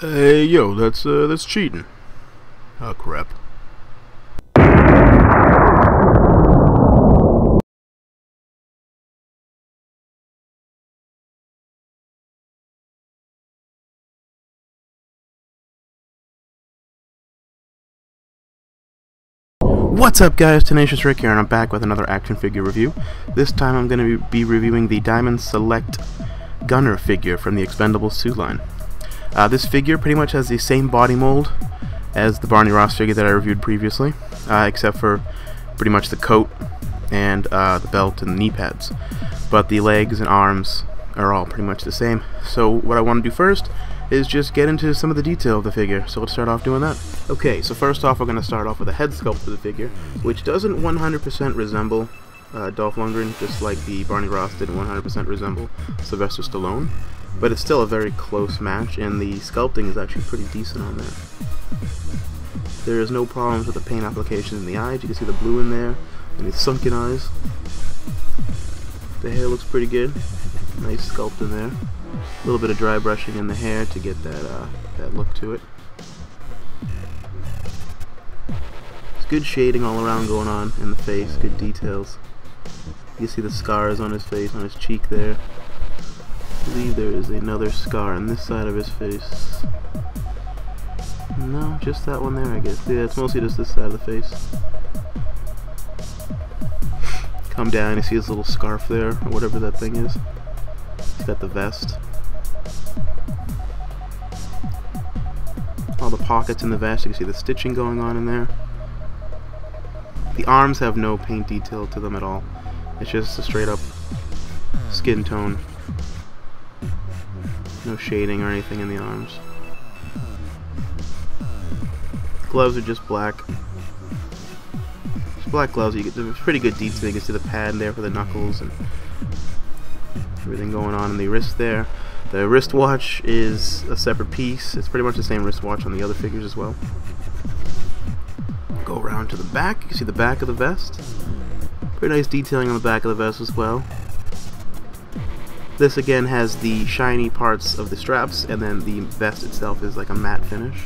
Hey, yo, that's cheating. Oh, crap. What's up, guys? Tenacious Rick here, and I'm back with another action figure review. This time I'm going to be reviewing the Diamond Select Gunner figure from the Expendables 2 line. This figure pretty much has the same body mold as the Barney Ross figure that I reviewed previously, except for pretty much the coat and the belt and the knee pads. But the legs and arms are all pretty much the same. So what I want to do first is just get into some of the detail of the figure, so let's start off doing that. Okay, so first off we're going to start off with a head sculpt of the figure, which doesn't 100% resemble Dolph Lundgren, just like the Barney Ross didn't 100% resemble Sylvester Stallone, but it's still a very close match, and the sculpting is actually pretty decent on there. There is no problems with the paint application in the eyes. You can see the blue in there, and the sunken eyes. The hair looks pretty good. Nice sculpt in there. A little bit of dry brushing in the hair to get that look to it. It's good shading all around going on in the face, good details. You see the scars on his face, on his cheek there. I believe there is another scar on this side of his face. No, just that one there, I guess. Yeah, it's mostly just this side of the face. Come down, you see his little scarf there, or whatever that thing is. He's got the vest. All the pockets in the vest, you can see the stitching going on in there. The arms have no paint detail to them at all. It's just a straight up skin tone. No shading or anything in the arms. Gloves are just black. Just black gloves. You get pretty good detail. You can see the pad there for the knuckles and everything going on in the wrist there. The wristwatch is a separate piece. It's pretty much the same wristwatch on the other figures as well. Go around to the back. You can see the back of the vest. Pretty nice detailing on the back of the vest as well. This again has the shiny parts of the straps, and then the vest itself is like a matte finish.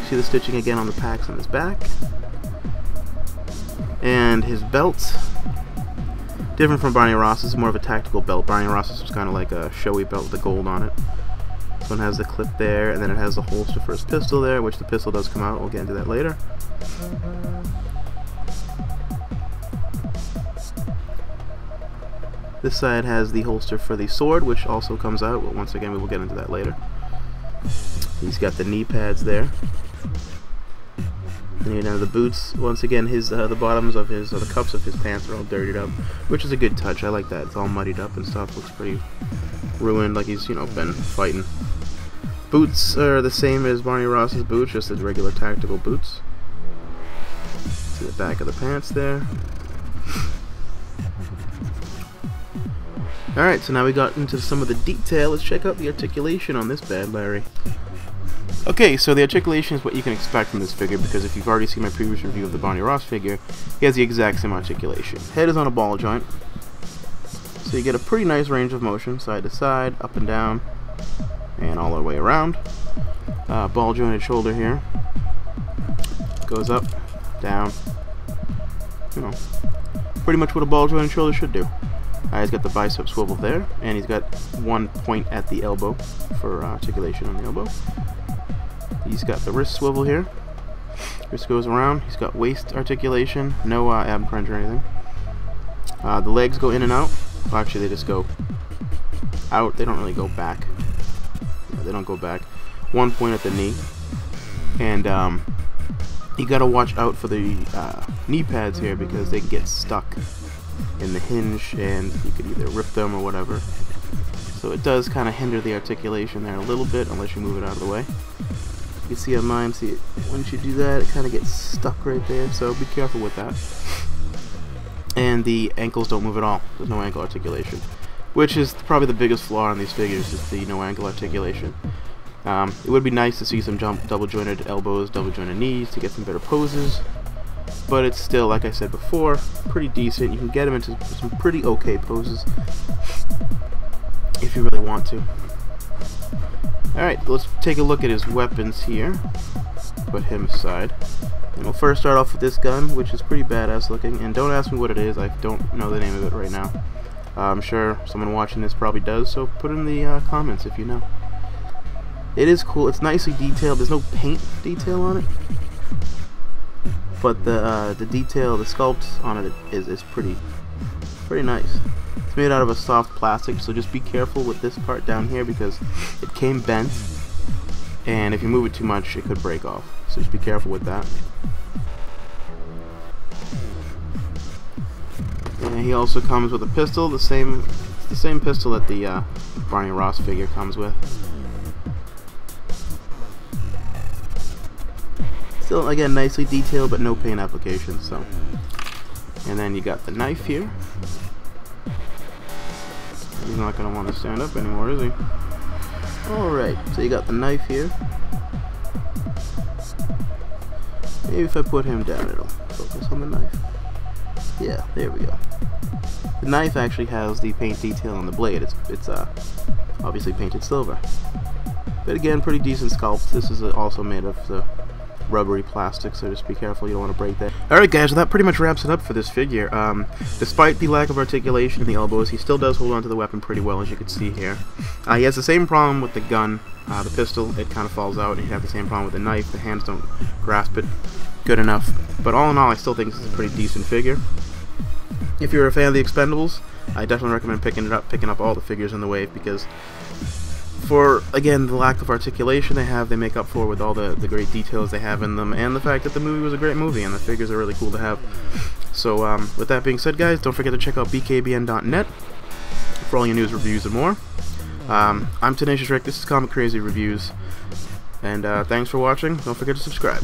See the stitching again on the packs on his back. And his belt, different from Barney Ross, is more of a tactical belt. Barney Ross is just kind of like a showy belt with the gold on it. This one has the clip there, and then it has the holster for his pistol there, which the pistol does come out. We'll get into that later. This side has the holster for the sword, which also comes out, but once again we will get into that later. He's got the knee pads there. And you know, the boots, once again, his the bottoms of his, or the cuffs of his pants are all dirtied up, which is a good touch. I like that. It's all muddied up and stuff. Looks pretty ruined, like he's, you know, been fighting. Boots are the same as Barney Ross's boots, just as regular tactical boots. See the back of the pants there. Alright, so now we got into some of the detail. Let's check out the articulation on this bad Larry. Okay, so the articulation is what you can expect from this figure, because if you've already seen my previous review of the Barney Ross figure, he has the exact same articulation. Head is on a ball joint, so you get a pretty nice range of motion, side to side, up and down, and all the way around. Ball jointed shoulder here. Goes up, down, you know, pretty much what a ball jointed shoulder should do. He's got the bicep swivel there, and he's got one point at the elbow for articulation on the elbow. He's got the wrist swivel here. Wrist goes around. He's got waist articulation, no ab crunch or anything. The legs go in and out. Well, actually, they just go out. They don't really go back. Yeah, they don't go back. One point at the knee, and you gotta watch out for the knee pads here, because they can get stuck in the hinge, and you could either rip them or whatever. So it does kind of hinder the articulation there a little bit, unless you move it out of the way. You can see on mine, see, once you do that, it kind of gets stuck right there, so be careful with that. And the ankles don't move at all. There's no ankle articulation, which is probably the biggest flaw on these figures, is the no ankle articulation. It would be nice to see some double jointed elbows, double jointed knees to get some better poses, but it's still, like I said before, pretty decent. You can get him into some pretty okay poses if you really want to. Alright, let's take a look at his weapons here. Put him aside. And we'll first start off with this gun, which is pretty badass looking. And don't ask me what it is, I don't know the name of it right now. I'm sure someone watching this probably does, so put in the comments if you know. It is cool, it's nicely detailed, there's no paint detail on it. But the detail, the sculpt on it is pretty nice. It's made out of a soft plastic, so just be careful with this part down here because it came bent, and if you move it too much it could break off, so just be careful with that. And he also comes with a pistol, the same pistol that the Barney Ross figure comes with. Still, again, nicely detailed, but no paint application. So, and then you got the knife here. He's not gonna want to stand up anymore, is he? Alright, so you got the knife here. Maybe if I put him down, it'll focus on the knife. Yeah, there we go. The knife actually has the paint detail on the blade. It's obviously painted silver. But again, pretty decent sculpt. This is also made of the rubbery plastic, so just be careful, you don't want to break that. Alright guys, well that pretty much wraps it up for this figure. Despite the lack of articulation in the elbows, he still does hold on to the weapon pretty well, as you can see here. He has the same problem with the gun, the pistol, it kind of falls out, and you have the same problem with the knife, the hands don't grasp it good enough. But all in all, I still think this is a pretty decent figure. If you're a fan of the Expendables, I definitely recommend picking up all the figures in the wave, because for, again, the lack of articulation they make up for with all the great details they have in them, and the fact that the movie was a great movie, and the figures are really cool to have. So, with that being said, guys, don't forget to check out bkbn.net for all your news, reviews, and more. I'm Tenacious Rick, this is Comic Crazy Reviews, and thanks for watching. Don't forget to subscribe.